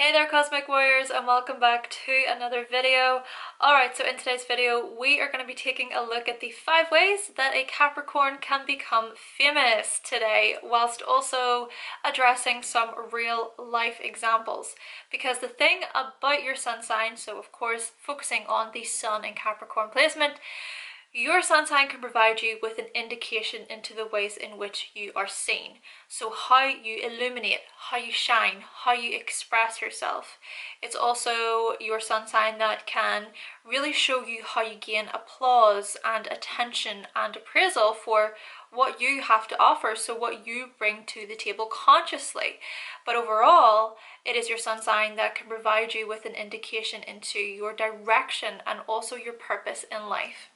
Hey there Cosmic Warriors, and welcome back to another video. Alright, so in today's video we are going to be taking a look at the 5 ways that a Capricorn can become famous today, whilst also addressing some real life examples. Because the thing about your sun sign, so of course focusing on the Sun in Capricorn placement, your sun sign can provide you with an indication into the ways in which you are seen. So how you illuminate, how you shine, how you express yourself. It's also your sun sign that can really show you how you gain applause and attention and appraisal for what you have to offer, so what you bring to the table consciously. But overall, it is your sun sign that can provide you with an indication into your direction and also your purpose in life.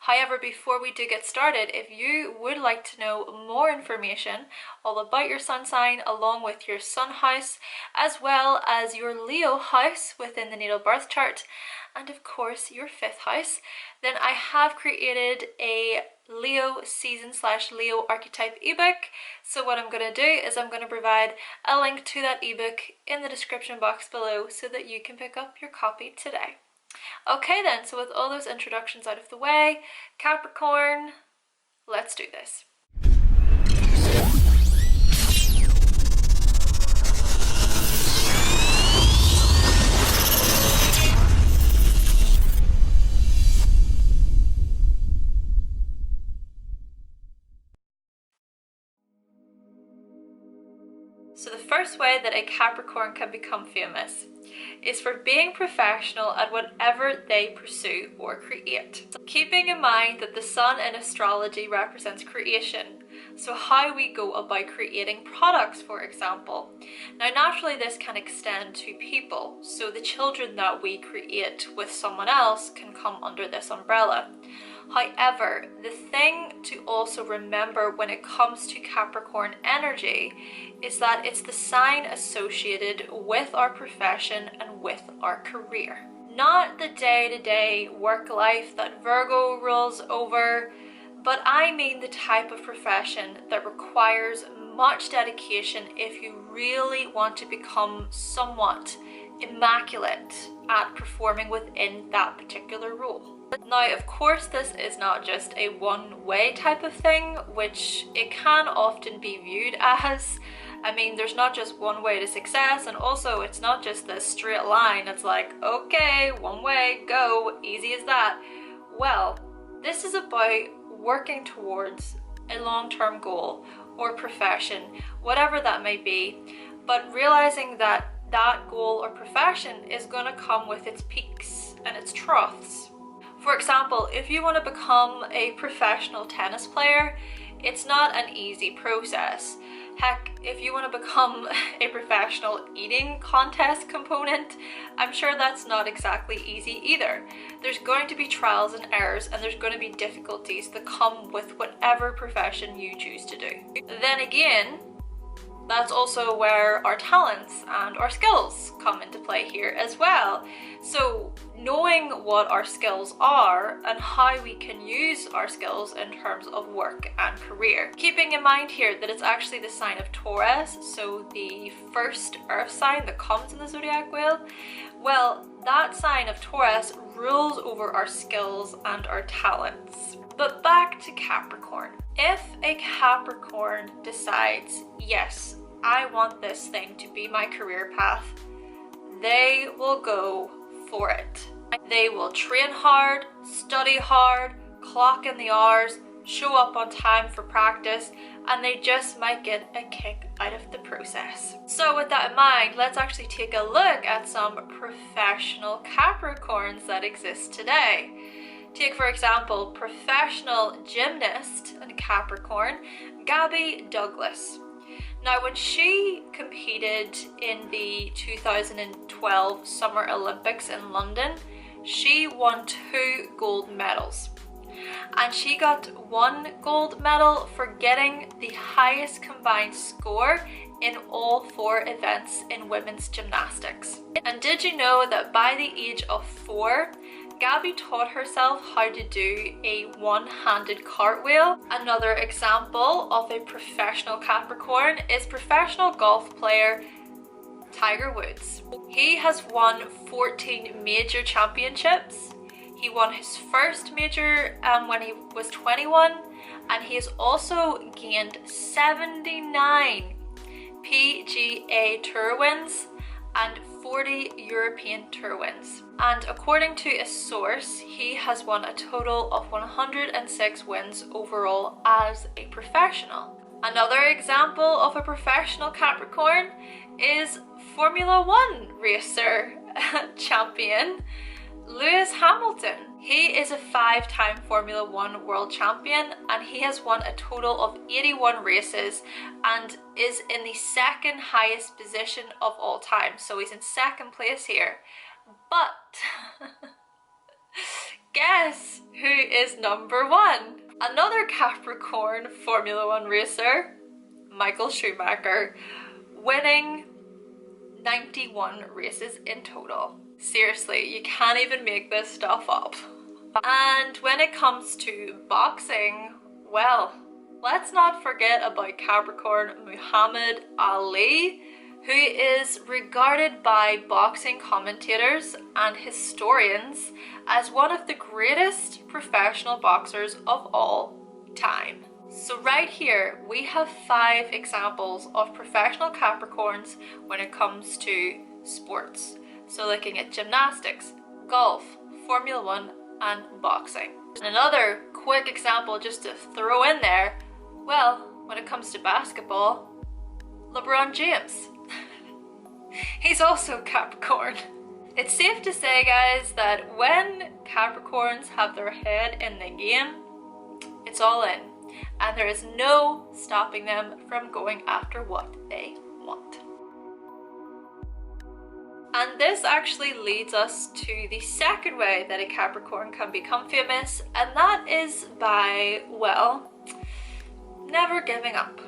However, before we do get started, if you would like to know more information all about your sun sign along with your sun house, as well as your Leo house within the natal birth chart, and of course your 5th house, then I have created a Leo season/Leo archetype ebook. So what I'm going to do is I'm going to provide a link to that ebook in the description box below so that you can pick up your copy today. Okay then, so with all those introductions out of the way, Capricorn, let's do this. So the first way that a Capricorn can become famous is for being professional at whatever they pursue or create. Keeping in mind that the Sun in astrology represents creation, so how we go about creating products, for example. Now naturally this can extend to people, so the children that we create with someone else can come under this umbrella. However, the thing to also remember when it comes to Capricorn energy is that it's the sign associated with our profession and with our career. Not the day-to-day work life that Virgo rules over, but I mean the type of profession that requires much dedication if you really want to become somewhat immaculate at performing within that particular role. Now, of course, this is not just a one-way type of thing, which it can often be viewed as. I mean, there's not just one way to success, and also it's not just this straight line. It's like, okay, one way, go, easy as that. Well, this is about working towards a long-term goal or profession, whatever that may be, but realizing that that goal or profession is going to come with its peaks and its troughs. For example, if you want to become a professional tennis player, it's not an easy process. Heck, if you want to become a professional eating contest component, I'm sure that's not exactly easy either. There's going to be trials and errors, and there's going to be difficulties that come with whatever profession you choose to do. Then again, that's also where our talents and our skills come into play here as well. So knowing what our skills are and how we can use our skills in terms of work and career. Keeping in mind here that it's actually the sign of Taurus, so the first earth sign that comes in the zodiac wheel. Well, that sign of Taurus rules over our skills and our talents. But back to Capricorn. If a Capricorn decides, yes, I want this thing to be my career path, they will go for it. They will train hard, study hard, clock in the hours, show up on time for practice, and they just might get a kick out of the process. So with that in mind, let's actually take a look at some professional Capricorns that exist today. Take, for example, professional gymnast and Capricorn, Gabby Douglas. Now, when she competed in the 2012 Summer Olympics in London, she won 2 gold medals. And she got 1 gold medal for getting the highest combined score in all 4 events in women's gymnastics. And did you know that by the age of 4, Gabby taught herself how to do a one-handed cartwheel. Another example of a professional Capricorn is professional golf player Tiger Woods. He has won 14 major championships. He won his first major when he was 21, and he has also gained 79 PGA Tour wins and 40 European Tour wins. And according to a source, he has won a total of 106 wins overall as a professional. Another example of a professional Capricorn is Formula One racer champion Lewis Hamilton. He is a 5-time Formula One world champion, and he has won a total of 81 races and is in the second highest position of all time. So he's in second place here. But guess who is number one? Another Capricorn Formula One racer, Michael Schumacher, winning 91 races in total. Seriously, you can't even make this stuff up. And when it comes to boxing, well, let's not forget about Capricorn Muhammad Ali, who is regarded by boxing commentators and historians as one of the greatest professional boxers of all time. So right here, we have 5 examples of professional Capricorns when it comes to sports. So looking at gymnastics, golf, Formula One, and boxing. And another quick example just to throw in there, well, when it comes to basketball, LeBron James. He's also Capricorn. It's safe to say, guys, that when Capricorns have their head in the game, it's all in. And there is no stopping them from going after what they want. And this actually leads us to the second way that a Capricorn can become famous, and that is by, well, never giving up.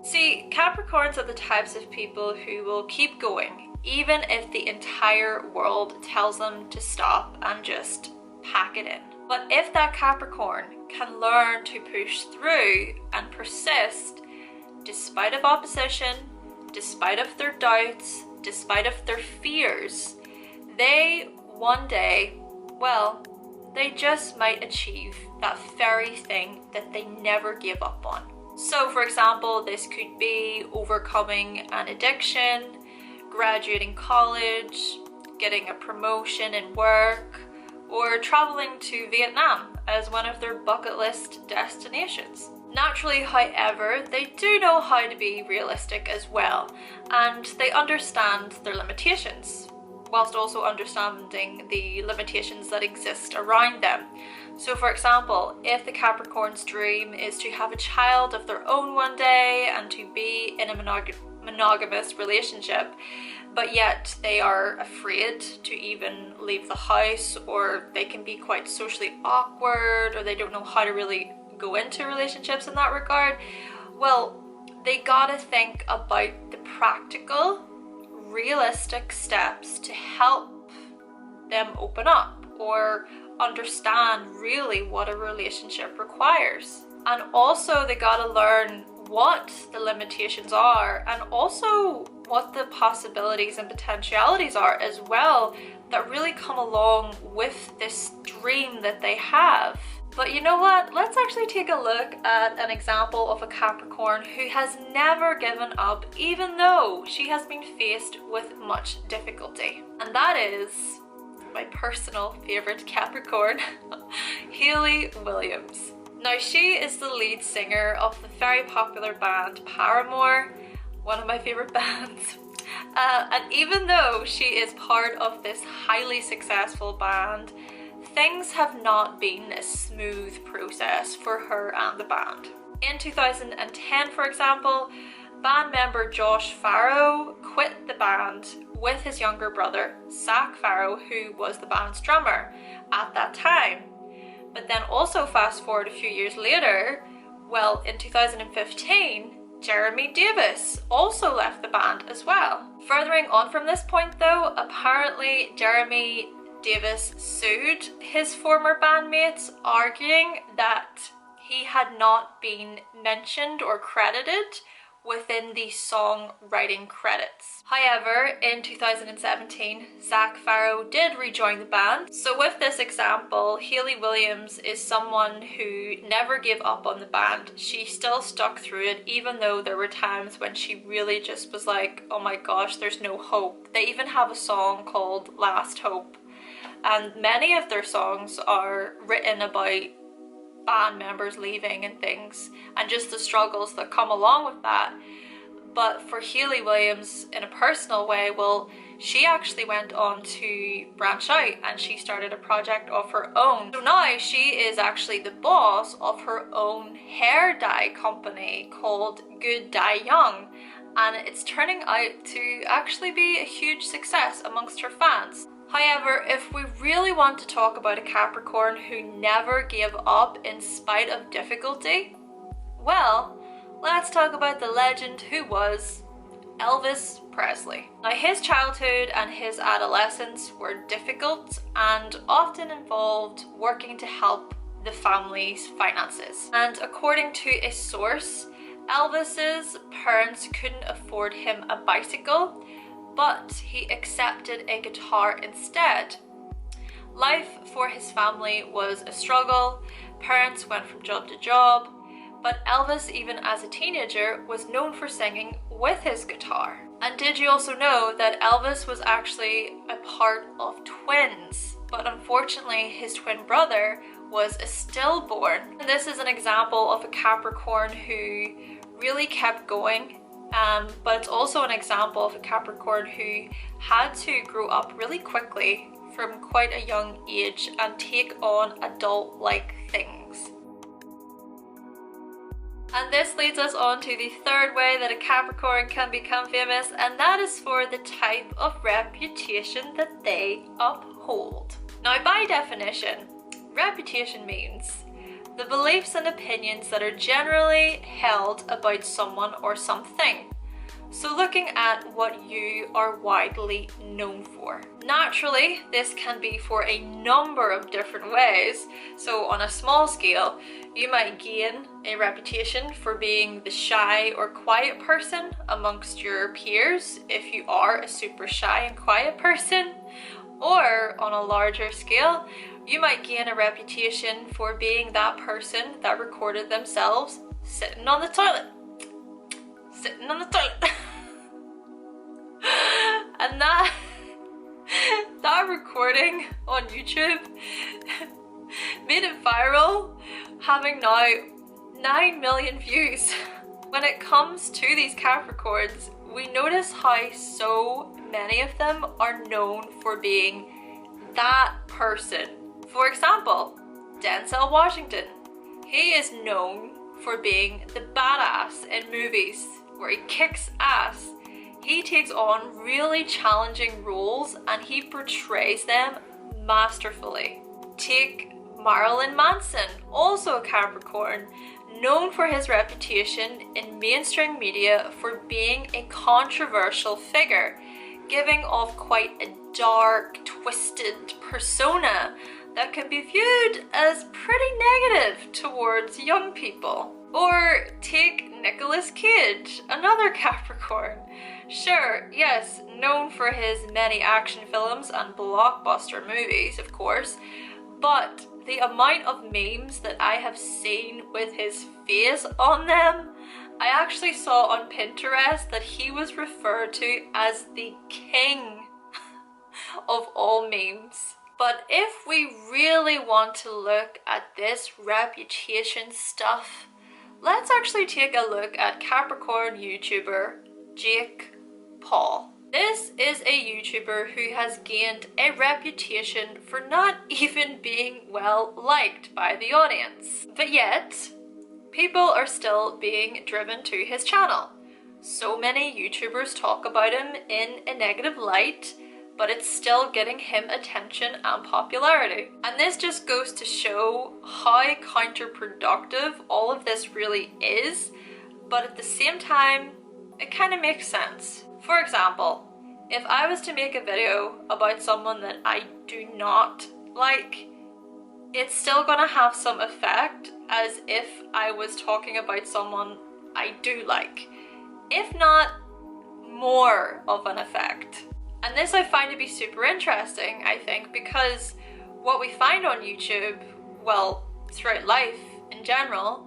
See, Capricorns are the types of people who will keep going, even if the entire world tells them to stop and just pack it in. But if that Capricorn can learn to push through and persist, despite of opposition, despite of their doubts, despite of their fears, they one day, well, they just might achieve that very thing that they never gave up on. So for example, this could be overcoming an addiction, graduating college, getting a promotion in work, or traveling to Vietnam as one of their bucket list destinations. Naturally, however, they do know how to be realistic as well, and they understand their limitations, whilst also understanding the limitations that exist around them. So for example, if the Capricorn's dream is to have a child of their own one day and to be in a monogamous relationship, but yet they are afraid to even leave the house, or they can be quite socially awkward, or they don't know how to really go into relationships in that regard, well, they gotta think about the practical, realistic steps to help them open up or understand really what a relationship requires. And also they gotta learn what the limitations are, and also what the possibilities and potentialities are as well that really come along with this dream that they have. But you know what? Let's actually take a look at an example of a Capricorn who has never given up, even though she has been faced with much difficulty. And that is my personal favorite Capricorn, Hayley Williams. Now, she is the lead singer of the very popular band Paramore, one of my favorite bands. And even though she is part of this highly successful band, things have not been a smooth process for her and the band. In 2010, for example, band member Josh Farro quit the band with his younger brother, Zach Farro, who was the band's drummer at that time. But then also fast forward a few years later, well, in 2015, Jeremy Davis also left the band as well. Furthering on from this point though, apparently Jeremy Davis sued his former bandmates, arguing that he had not been mentioned or credited within the songwriting credits. However, in 2017, Zac Farro did rejoin the band. So with this example, Hayley Williams is someone who never gave up on the band. She still stuck through it, even though there were times when she really just was like, oh my gosh, there's no hope. They even have a song called Last Hope, and many of their songs are written about band members leaving and things, and just the struggles that come along with that. But for Hayley Williams, in a personal way, well, she actually went on to branch out and she started a project of her own. So now she is actually the boss of her own hair dye company called Good Dye Young, and it's turning out to actually be a huge success amongst her fans. However, if we really want to talk about a Capricorn who never gave up in spite of difficulty, well, let's talk about the legend who was Elvis Presley. Now, his childhood and his adolescence were difficult and often involved working to help the family's finances. And according to a source, Elvis's parents couldn't afford him a bicycle, but he accepted a guitar instead. Life for his family was a struggle. Parents went from job to job, but Elvis, even as a teenager, was known for singing with his guitar. And did you also know that Elvis was actually a part of twins? But unfortunately, his twin brother was a stillborn. And this is an example of a Capricorn who really kept going. But it's also an example of a Capricorn who had to grow up really quickly from quite a young age and take on adult-like things. And this leads us on to the third way that a Capricorn can become famous, and that is for the type of reputation that they uphold. Now, by definition, reputation means the beliefs and opinions that are generally held about someone or something. So looking at what you are widely known for. Naturally, this can be for a number of different ways. So on a small scale, you might gain a reputation for being the shy or quiet person amongst your peers if you are a super shy and quiet person. Or on a larger scale, you might gain a reputation for being that person that recorded themselves sitting on the toilet. Sitting on the toilet. And that recording on YouTube made it viral, having now 9 million views. When it comes to these Capricorns, we notice how so many of them are known for being that person. For example, Denzel Washington. He is known for being the badass in movies where he kicks ass. He takes on really challenging roles and he portrays them masterfully. Take Marilyn Manson, also a Capricorn, known for his reputation in mainstream media for being a controversial figure, giving off quite a dark, twisted persona that can be viewed as pretty negative towards young people. Or take Nicolas Cage, another Capricorn. Sure, yes, known for his many action films and blockbuster movies, of course, but the amount of memes that I have seen with his face on them, I actually saw on Pinterest that he was referred to as the king of all memes. But if we really want to look at this reputation stuff, let's actually take a look at Capricorn YouTuber Jake Paul. This is a YouTuber who has gained a reputation for not even being well liked by the audience. But yet, people are still being driven to his channel. So many YouTubers talk about him in a negative light, but it's still getting him attention and popularity. And this just goes to show how counterproductive all of this really is, but at the same time, it kind of makes sense. For example, if I was to make a video about someone that I do not like, it's still gonna have some effect as if I was talking about someone I do like. if not more of an effect. And this I find to be super interesting, I think, because what we find on YouTube, well, throughout life in general,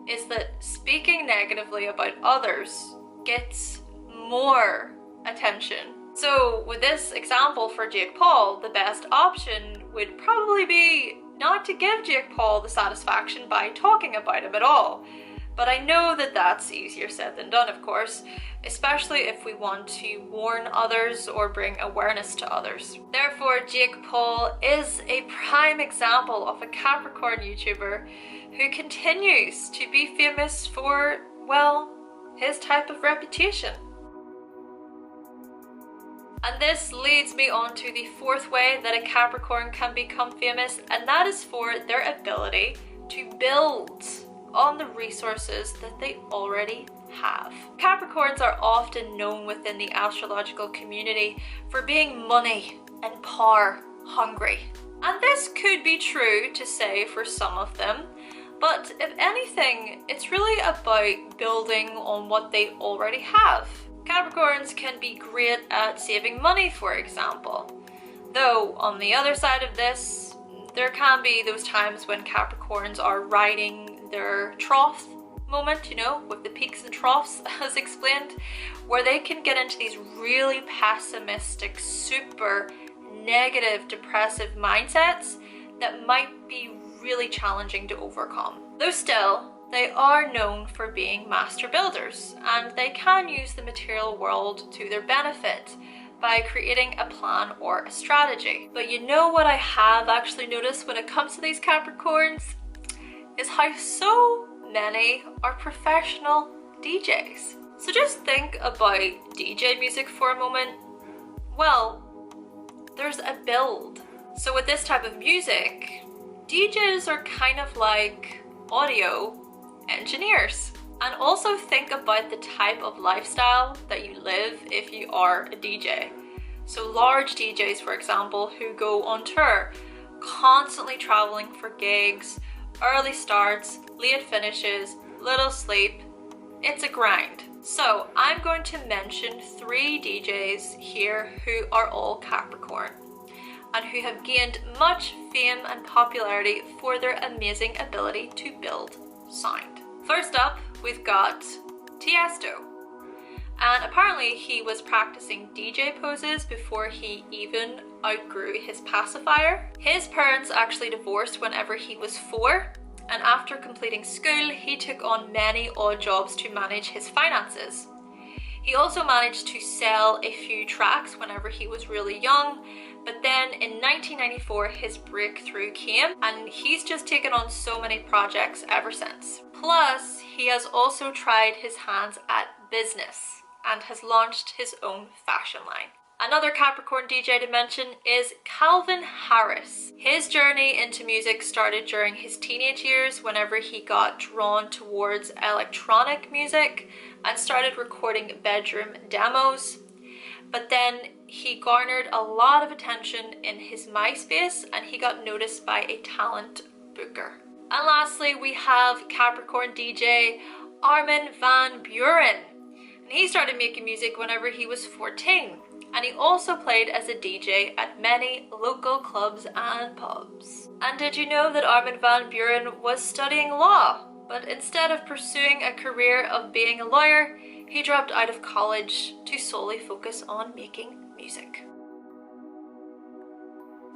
is that speaking negatively about others gets more attention. So with this example for Jake Paul, the best option would probably be not to give Jake Paul the satisfaction by talking about him at all. But I know that that's easier said than done, of course, especially if we want to warn others or bring awareness to others. Therefore, Jake Paul is a prime example of a Capricorn YouTuber who continues to be famous for, well, his type of reputation. And this leads me on to the fourth way that a Capricorn can become famous, and that is for their ability to build on the resources that they already have. Capricorns are often known within the astrological community for being money and power hungry. And this could be true to say for some of them, but if anything, it's really about building on what they already have. Capricorns can be great at saving money, for example. Though, on the other side of this, there can be those times when Capricorns are riding their trough moment, you know, with the peaks and troughs as explained, where they can get into these really pessimistic, super negative, depressive mindsets that might be really challenging to overcome. Though still, they are known for being master builders, and they can use the material world to their benefit by creating a plan or a strategy. But you know what I have actually noticed when it comes to these Capricorns? Is how so many are professional DJs. So just think about DJ music for a moment. Well, there's a build. So with this type of music, DJs are kind of like audio engineers. And also think about the type of lifestyle that you live if you are a DJ. So large DJs, for example, who go on tour, constantly traveling for gigs, early starts, late finishes, little sleep. It's a grind. So I'm going to mention 3 DJs here who are all Capricorn and who have gained much fame and popularity for their amazing ability to build sound. First up, we've got Tiesto. And apparently he was practicing DJ poses before he even outgrew his pacifier. His parents actually divorced whenever he was 4, and after completing school, he took on many odd jobs to manage his finances. He also managed to sell a few tracks whenever he was really young, but then in 1994 his breakthrough came, and he's just taken on so many projects ever since. Plus, he has also tried his hands at business and has launched his own fashion line. Another Capricorn DJ to mention is Calvin Harris. His journey into music started during his teenage years whenever he got drawn towards electronic music and started recording bedroom demos. But then he garnered a lot of attention in his MySpace and he got noticed by a talent booker. And lastly, we have Capricorn DJ Armin van Buuren. And he started making music whenever he was 14. And he also played as a DJ at many local clubs and pubs. And did you know that Armin van Buuren was studying law? But instead of pursuing a career of being a lawyer, he dropped out of college to solely focus on making music.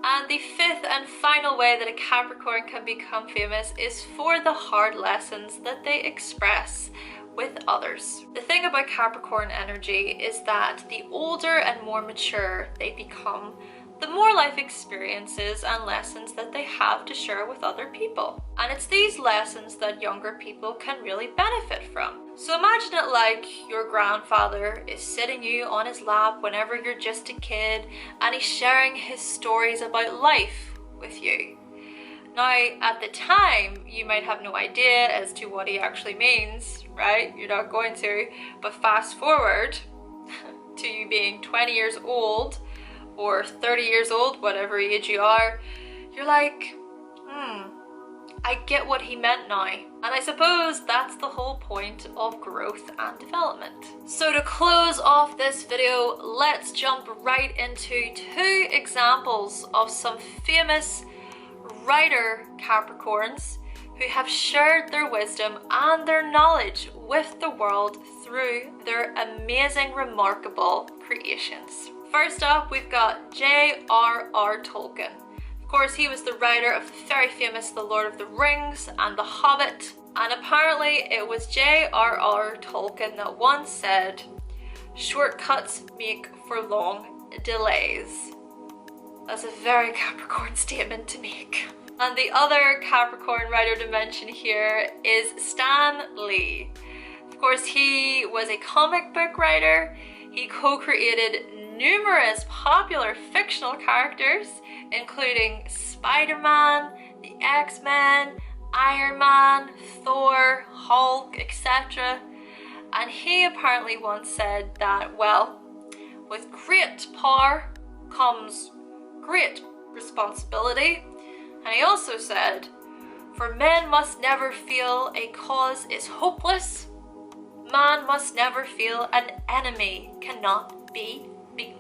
And the 5th and final way that a Capricorn can become famous is for the hard lessons that they express with others. The thing about Capricorn energy is that the older and more mature they become, the more life experiences and lessons that they have to share with other people. And it's these lessons that younger people can really benefit from. So imagine it like your grandfather is sitting you on his lap whenever you're just a kid and he's sharing his stories about life with you. Now, at the time, you might have no idea as to what he actually means, right? You're not going to. But fast forward to you being 20 years old or 30 years old, whatever age you are, you're like, I get what he meant now. And I suppose that's the whole point of growth and development. So to close off this video, let's jump right into 2 examples of some famous writer Capricorns who have shared their wisdom and their knowledge with the world through their amazing, remarkable creations. First up, we've got J.R.R. Tolkien. Of course, he was the writer of the very famous The Lord of the Rings and The Hobbit, and apparently it was J.R.R. Tolkien that once said, "Shortcuts make for long delays." That's a very Capricorn statement to make. And the other Capricorn writer to mention here is Stan Lee. Of course, he was a comic book writer. He co-created numerous popular fictional characters, including Spider-Man, the X-Men, Iron Man, Thor, Hulk, etc. And he apparently once said that, well, with great power comes great responsibility. And he also said, "For men must never feel a cause is hopeless. Man must never feel an enemy cannot be beaten."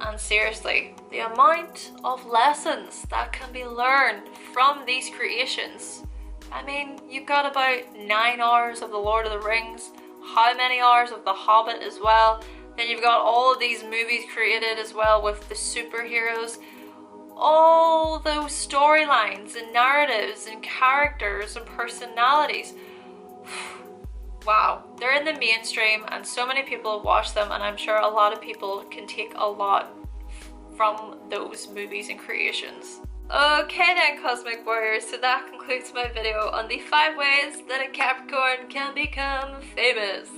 And seriously, the amount of lessons that can be learned from these creations. I mean, you've got about 9 hours of The Lord of the Rings, how many hours of The Hobbit as well. Then you've got all of these movies created as well with the superheroes. All those storylines and narratives and characters and personalities. Wow, they're in the mainstream and so many people have watched them, and I'm sure a lot of people can take a lot from those movies and creations. Okay then, Cosmic Warriors, so that concludes my video on the 5 ways that a Capricorn can become famous.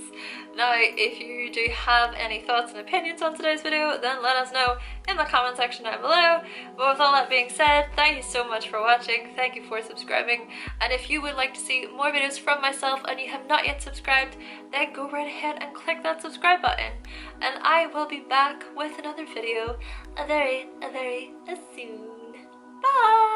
Now, if you do have any thoughts and opinions on today's video, then let us know in the comment section down below. But with all that being said, thank you so much for watching, thank you for subscribing, and if you would like to see more videos from myself and you have not yet subscribed, then go right ahead and click that subscribe button, and I will be back with another video very soon. Bye!